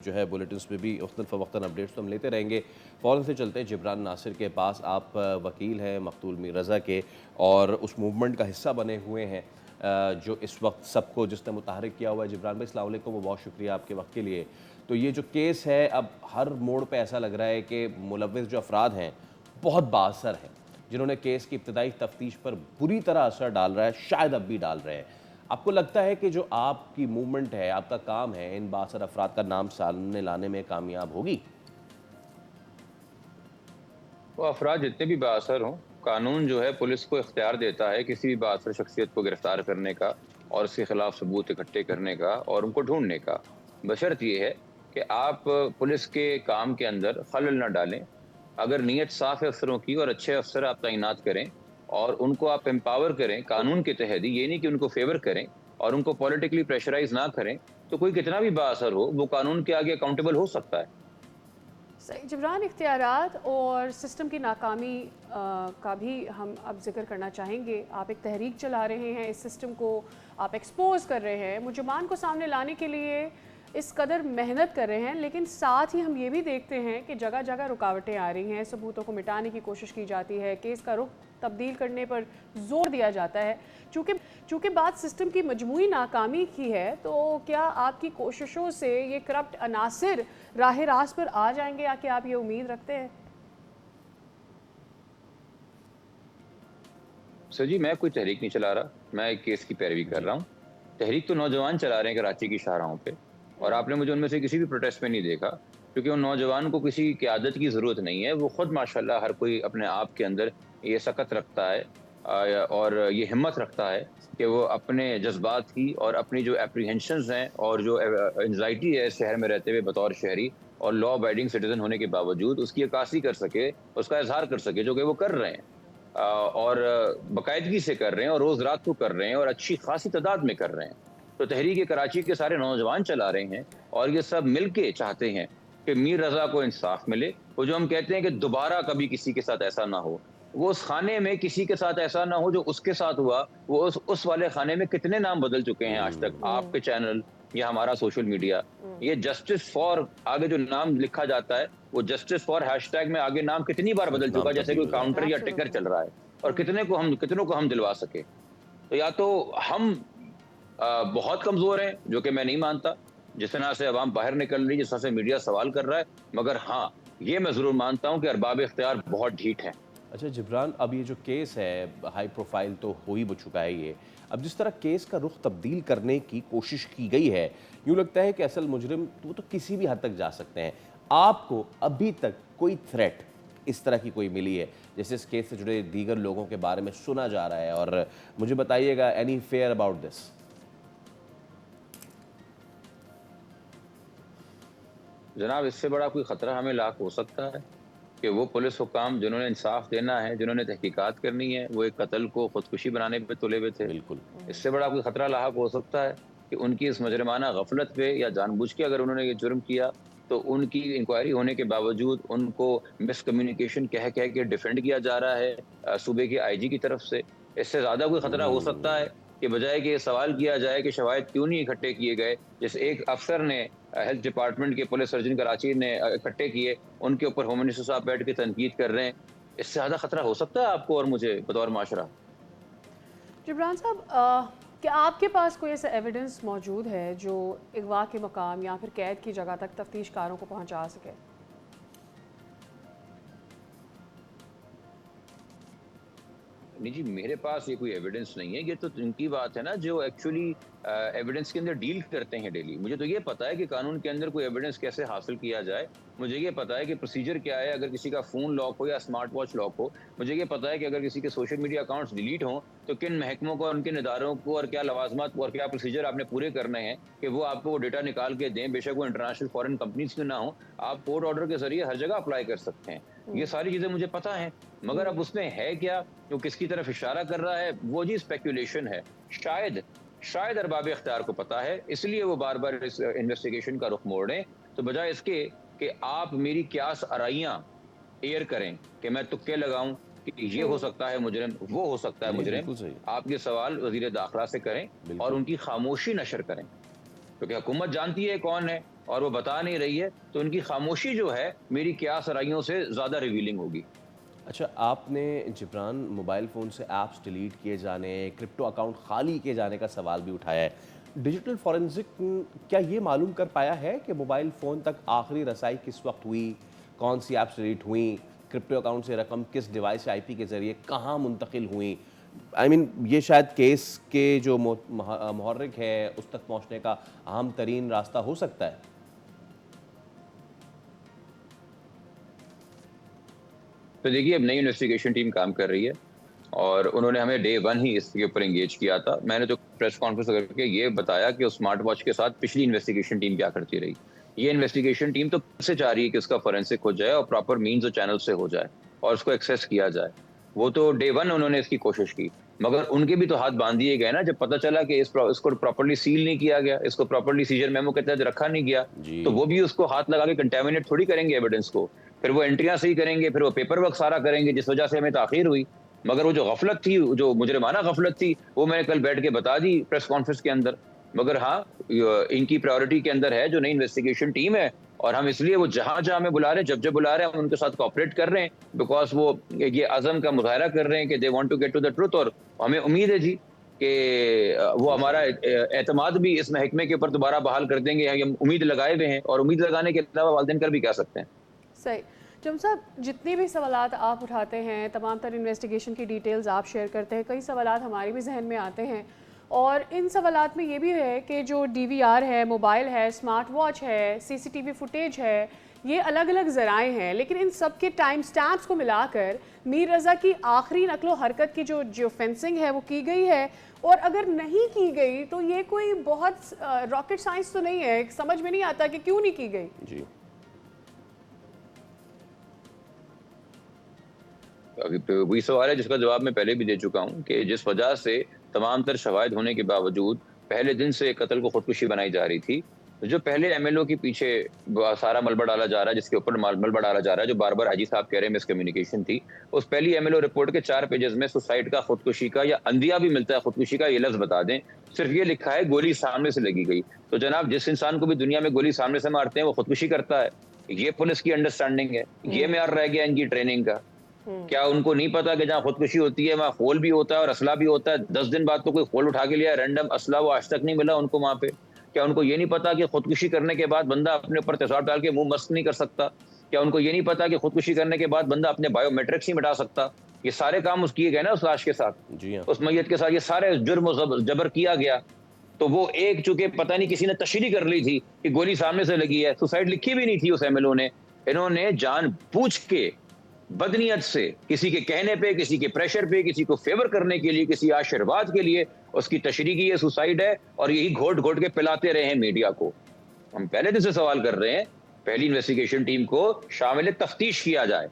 جو ہے بلیٹنس میں بھی مختلف وقتاً اپڈیٹس تو ہم لیتے رہیں گے۔ فوراً سے چلتے ہیں جبران ناصر کے پاس۔ آپ وکیل ہیں مقتول میر رضا کے اور اس موومنٹ کا حصہ بنے ہوئے ہیں جو اس وقت سب کو جس نے متحرک کیا ہوا ہے۔ جبران بھائی السلام علیکم و بہت شکریہ آپ کے وقت کے لیے۔ تو یہ جو کیس ہے اب ہر موڑ پہ ایسا لگ رہا ہے کہ ملوث جو افراد ہیں بہت بااثر ہیں، جنہوں نے کیس کی ابتدائی تفتیش پر بری طرح اثر ڈال رہا ہے، شاید اب بھی ڈال رہے ہیں۔ آپ کو لگتا ہے کہ جو آپ کی موومنٹ ہے، آپ کا کام ہے، ان بااثر افراد کا نام سامنے لانے میں کامیاب ہوگی؟ وہ افراد جتنے بھی بااثر ہوں، قانون جو ہے پولیس کو اختیار دیتا ہے کسی بھی بااثر شخصیت کو گرفتار کرنے کا اور اس کے خلاف ثبوت اکٹھے کرنے کا اور ان کو ڈھونڈنے کا، بشرط یہ ہے کہ آپ پولیس کے کام کے اندر خلل نہ ڈالیں۔ اگر نیت صاف ہے افسروں کی اور اچھے افسر آپ تعینات کریں اور ان کو آپ امپاور کریں قانون کے تحت، یہ نہیں کہ ان کو فیور کریں اور ان کو پولیٹیکلی پریشرائز نہ کریں، تو کوئی کتنا بھی بااثر ہو وہ قانون کے آگے اکاؤنٹیبل ہو سکتا ہے۔ صحیح جبران، اختیارات اور سسٹم کی ناکامی کا بھی ہم اب ذکر کرنا چاہیں گے۔ آپ ایک تحریک چلا رہے ہیں، اس سسٹم کو آپ ایکسپوز کر رہے ہیں، مجرمان کو سامنے لانے کے لیے اس قدر محنت کر رہے ہیں، لیکن ساتھ ہی ہم یہ بھی دیکھتے ہیں کہ جگہ جگہ رکاوٹیں آ رہی ہیں، ثبوتوں کو مٹانے کی کوشش کی جاتی ہے، کیس کا رخ تبدیل کرنے پر زور دیا جاتا ہے۔ چونکہ بات سسٹم کی مجموعی ناکامی کی ہے، تو کیا آپ کی کوششوں سے یہ کرپٹ عناصر راہ راست پر آ جائیں گے، یا کہ آپ یہ امید رکھتے ہیں؟ سر جی، میں کوئی تحریک نہیں چلا رہا، میں ایک کیس کی پیروی کر جی رہا ہوں۔ تحریک تو نوجوان چلا رہے ہیں کراچی کی شاہراہوں پہ، اور آپ نے مجھے ان میں سے کسی بھی پروٹیسٹ میں نہیں دیکھا، کیونکہ ان نوجوان کو کسی قیادت کی ضرورت نہیں ہے۔ وہ خود ماشاءاللہ ہر کوئی اپنے آپ کے اندر یہ سکت رکھتا ہے اور یہ ہمت رکھتا ہے کہ وہ اپنے جذبات کی اور اپنی جو اپریہنشنز ہیں اور جو انزائٹی ہے شہر میں رہتے ہوئے بطور شہری اور لا ابائڈنگ سٹیزن ہونے کے باوجود اس کی عکاسی کر سکے، اس کا اظہار کر سکے، جو کہ وہ کر رہے ہیں اور باقاعدگی سے کر رہے ہیں اور روز رات کو کر رہے ہیں اور اچھی خاصی تعداد میں کر رہے ہیں۔ تو تحریک کراچی کے سارے نوجوان چلا رہے ہیں اور یہ سب مل کے چاہتے ہیں کہ میر رضا کو انصاف ملے۔ وہ جو ہم کہتے ہیں کہ دوبارہ کبھی کسی کے ساتھ ایسا نہ ہو، وہ اس خانے میں کسی کے ساتھ ایسا نہ ہو جو اس کے ساتھ ہوا۔ وہ اس والے خانے میں کتنے نام بدل چکے ہیں آج تک، آپ کے چینل یا ہمارا سوشل میڈیا۔ یہ جسٹس فار آگے جو نام لکھا جاتا ہے، وہ جسٹس فار ہیش ٹیگ میں آگے نام کتنی بار بدل چکا نام ہے، جیسے تبدیل کوئی ہو جاتا کاؤنٹر ہے۔ یا ٹکر چل رہا ہے، اور کتنوں کو ہم دلوا سکے۔ تو یا تو ہم بہت کمزور ہیں، جو کہ میں نہیں مانتا، جس طرح سے عوام باہر نکل رہی ہے، جس طرح سے میڈیا سوال کر رہا ہے، مگر ہاں یہ میں ضرور مانتا ہوں کہ ارباب اختیار بہت ڈھیٹ ہیں۔ اچھا جبران، اب یہ جو کیس ہے ہائی پروفائل تو ہو ہی چکا ہے یہ، اب جس طرح کیس کا رخ تبدیل کرنے کی کوشش کی گئی ہے، یوں لگتا ہے کہ اصل مجرم وہ تو کسی بھی حد تک جا سکتے ہیں۔ آپ کو ابھی تک کوئی تھریٹ اس طرح کی کوئی ملی ہے جیسے اس کیس سے جڑے دیگر لوگوں کے بارے میں سنا جا رہا ہے؟ اور مجھے بتائیے گا اینی فیئر اباؤٹ دس؟ جناب، اس سے بڑا کوئی خطرہ ہمیں لاحق ہو سکتا ہے کہ وہ پولیس حکام جنہوں نے انصاف دینا ہے، جنہوں نے تحقیقات کرنی ہے، وہ ایک قتل کو خودکشی بنانے پہ تلے ہوئے تھے۔ بالکل۔ اس سے بڑا کوئی خطرہ لاحق ہو سکتا ہے کہ ان کی اس مجرمانہ غفلت پہ یا جان بوجھ کے اگر انہوں نے یہ جرم کیا تو ان کی انکوائری ہونے کے باوجود ان کو مس کمیونیکیشن کہہ کے ڈیفینڈ کیا جا رہا ہے صوبے کے آئی جی کی طرف سے۔ اس سے زیادہ کوئی خطرہ ہو سکتا ہے کہ بجائے کہ یہ سوال کیا جائے کہ شواہد کیوں نہیں اکٹھے کیے گئے، جس ایک افسر نے ہیلتھ ڈپارٹمنٹ کے پولیس سرجن کراچی نے اکٹھے کیے، ان کے اوپر ہوم منسٹر صاحب بیٹھ کے تنقید کر رہے ہیں۔ اس سے زیادہ خطرہ ہو سکتا ہے آپ کو اور مجھے بطور معاشرہ؟ جبران صاحب، کیا آپ کے پاس کوئی ایسا ایویڈنس موجود ہے جو اغوا کے مقام یا پھر قید کی جگہ تک تفتیش کاروں کو پہنچا سکے؟ نہیں جی، میرے پاس یہ کوئی ایویڈنس نہیں ہے۔ یہ تو ان کی بات ہے نا جو ایکچولی ایویڈنس کے اندر ڈیل کرتے ہیں ڈیلی۔ مجھے تو یہ پتا ہے کہ قانون کے اندر کوئی ایویڈنس کیسے حاصل کیا جائے، مجھے یہ پتا ہے کہ پروسیجر کیا ہے اگر کسی کا فون لاک ہو یا اسمارٹ واچ لاک ہو، مجھے یہ پتا ہے کہ اگر کسی کے سوشل میڈیا اکاؤنٹس ڈیلیٹ ہوں تو کن محکموں کو اور ان کن اداروں کو اور کیا لوازمات اور کیا پروسیجر آپ نے پورے کرنے ہیں کہ وہ آپ کو وہ ڈیٹا نکال کے دیں، بے شک وہ انٹرنیشنل فورن کمپنیز کیوں نہ ہوں، آپ کورٹ آرڈر کے ذریعے ہر جگہ اپلائی کر سکتے ہیں۔ یہ ساری چیزیں مجھے پتا ہیں، مگر اب اس میں ہے کیا، جو کس کی طرف اشارہ کر رہا ہے، وہ جی اسپیکولیشن ہے۔ شاید ارباب اختیار کو پتا ہے، اس لیے وہ بار بار اس انویسٹیگیشن کا رخ موڑیں، تو بجائے اس کے کہ آپ میری قیاس آرائیاں ایئر کریں کہ میں تکے لگاؤں کہ یہ ہو سکتا ہے مجرم، وہ ہو سکتا ہے جی مجرم، بالکل صحیح۔ آپ یہ سوال وزیر داخلہ سے کریں اور بالکل۔ ان کی خاموشی نشر کریں، کیونکہ حکومت جانتی ہے کون ہے، اور وہ بتا نہیں رہی ہے، تو ان کی خاموشی جو ہے میری قیاس آرائیوں سے زیادہ ریویلنگ ہوگی۔ اچھا، آپ نے جبران موبائل فون سے ایپس ڈیلیٹ کیے جانے، کرپٹو اکاؤنٹ خالی کیے جانے کا سوال بھی اٹھایا ہے۔ ڈیجیٹل فورنزک کیا یہ معلوم کر پایا ہے کہ موبائل فون تک آخری رسائی کس وقت ہوئی، کون سی ایپس ڈیلیٹ ہوئیں، کرپٹو اکاؤنٹ سے رقم کس ڈیوائس یا آئی پی کے ذریعے کہاں منتقل ہوئیں؟ یہ شاید کیس کے جو محرک ہے اس تک پہنچنے کا اہم ترین راستہ ہو سکتا ہے۔ تو دیکھیے، اب نئی انویسٹیگیشن ٹیم کام کر رہی ہے اور انہوں نے ہمیں ڈے 1 ہی اس کے اوپر انگیج کیا تھا۔ میں نے تو پریس کانفرنس کر کے یہ بتایا کہ اسمارٹ واچ کے ساتھ پچھلی انویسٹیگیشن ٹیم کیا کرتی رہی۔ یہ انویسٹیگیشن ٹیم تو سے چاہ رہی ہے کہ اس کا فورینسک ہو جائے اور پراپر مینز اور چینل سے ہو جائے اور اس کو ایکسیس کیا جائے۔ وہ تو ڈے 1 انہوں نے اس کی کوشش کی، مگر ان کے بھی تو ہاتھ باندھ دیے گئے نا جب پتہ چلا کہ اس کو پراپرلی سیل نہیں کیا گیا، اس کو پراپرلی سیجر میمو کے تحت رکھا نہیں گیا، تو وہ بھی اس کو ہاتھ لگا کے کنٹامینیٹ تھوڑی کریں گے ایویڈنس کو، پھر وہ انٹریاں صحیح کریں گے، پھر وہ پیپر ورک سارا کریں گے، جس وجہ سے ہمیں تاخیر ہوئی۔ مگر وہ جو غفلت تھی، جو مجرمانہ غفلت تھی، وہ میں نے کل بیٹھ کے بتا دی پریس کانفرنس کے اندر۔ مگر ہاں، ان کی پرائیورٹی کے اندر ہے جو نئی انویسٹیگیشن ٹیم ہے، اور ہم اس لیے وہ جہاں جہاں ہمیں بلا رہے ہیں، جب جب بلا رہے ہیں، ہم ان کے ساتھ کوآپریٹ کر رہے ہیں، بیکاز وہ یہ عزم کا مظاہرہ کر رہے ہیں کہ they want to get to the truth, اور ہمیں امید ہے جی کہ وہ ہمارا اعتماد بھی اس محکمے کے اوپر دوبارہ بحال کر دیں گے۔ ہم امید لگائے ہوئے ہیں، اور امید لگانے کے علاوہ والدین کر بھی کہہ سکتے ہیں۔ صحیح۔ جم صاحب، جتنے بھی سوالات آپ اٹھاتے ہیں، تمام تر انویسٹیگیشن کی ڈیٹیلز آپ شیئر کرتے ہیں، کئی سوالات ہمارے بھی ذہن میں آتے ہیں، اور ان سوالات میں یہ بھی ہے کہ جو ڈی وی آر ہے، موبائل ہے، اسمارٹ واچ ہے، سی سی ٹی وی فوٹیج ہے، یہ الگ الگ ذرائع ہیں، لیکن ان سب کے ٹائم سٹیمپس کو ملا کر میر رضا کی آخری نقل و حرکت کی جو فینسنگ ہے وہ کی گئی ہے، اور اگر نہیں کی گئی تو یہ کوئی بہت راکٹ سائنس تو نہیں ہے، سمجھ میں نہیں آتا کہ کیوں نہیں کی گئی۔ جی، وہی سوال ہے جس کا جواب میں پہلے بھی دے چکا ہوں کہ جس وجہ سے تمام تر شواہد ہونے کے باوجود پہلے دن سے قتل کو خودکشی بنائی جا رہی تھی، جو پہلے ایم ایل او کے پیچھے سارا ملبہ ڈالا جا رہا ہے، جس کے اوپر ملبہ ڈالا جا رہا ہے، جو بار بار آئی جی صاحب کہہ رہے ہیں مس کمیونیکیشن تھی، اس پہلی ایم ایل او رپورٹ کے 4 پیجز میں سوسائڈ کا، خودکشی کا، یا اندھیا بھی ملتا ہے خودکشی کا، یہ لفظ بتا دیں، صرف یہ لکھا ہے گولی سامنے سے لگی گئی۔ تو جناب، جس انسان کو بھی دنیا میں گولی سامنے سے مارتے ہیں وہ خودکشی کرتا ہے، یہ پولیس کی انڈرسٹینڈنگ ہے، یہ معیار رہ گیا ان کی ٹریننگ کا۔ کیا ان کو نہیں پتا کہ جہاں خودکشی ہوتی ہے وہاں خول بھی ہوتا ہے اور اسلحہ بھی ہوتا ہے؟ 10 دن بعد تو کوئی خول اٹھا کے لیا، رینڈم اسلحہ وہ آج تک نہیں ملا ان کو وہاں پہ۔ کیا ان کو یہ نہیں پتا کہ خودکشی کرنے کے بعد بندہ اپنے اوپر تیزاب ڈال کے منہ مسک نہیں کر سکتا؟ کیا ان کو یہ نہیں پتا کہ خودکشی کرنے کے بعد بندہ اپنے بایو میٹرکس نہیں مٹا سکتا؟ یہ سارے کام اس کیے گئے نا اس لاش کے ساتھ، جی ہاں، اس میت کے ساتھ، یہ سارے جرم و جبر کیا گیا۔ تو وہ ایک چونکہ پتہ نہیں کسی نے تشریح کر لی تھی کہ گولی سامنے سے لگی ہے، سوسائڈ لکھی بھی نہیں تھی اس ایم ایل او نے، انہوں نے جان بوجھ کے بدنیت سے کسی کے کہنے پہ، کسی کے پریشر پہ، کسی کو فیور کرنے کے لیے، کسی آشرواد کے لیے اس کی تشریح کی ہے سوسائڈ ہے، اور یہی گھوٹ گھوٹ کے پلاتے رہے ہیں میڈیا کو۔ ہم پہلے دن سے سوال کر رہے ہیں پہلی انویسٹیگیشن ٹیم کو شامل تفتیش کیا جائے،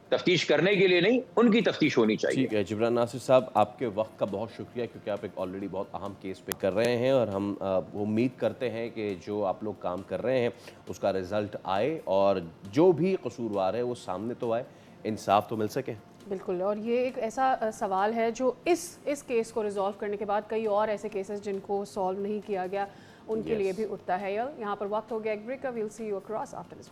تفتیش کرنے کے لیے نہیں، ان کی تفتیش ہونی چاہیے۔ ٹھیک ہے جبران ناصر صاحب، آپ کے وقت کا بہت شکریہ، کیونکہ آپ ایک آلریڈی بہت اہم کیس پہ کر رہے ہیں، اور ہم امید کرتے ہیں کہ جو آپ لوگ کام کر رہے ہیں اس کا رزلٹ آئے، اور جو بھی قصوروار ہے وہ سامنے تو آئے، انصاف تو مل سکے۔ بالکل، اور یہ ایک ایسا سوال ہے جو اس کیس کو ریزالو کرنے کے بعد کئی اور ایسے کیسز جن کو سالو نہیں کیا گیا ان کے لیے بھی اٹھتا ہے۔ یہاں پر وقت ہو گیا ایک بریک کا، well see you across after this.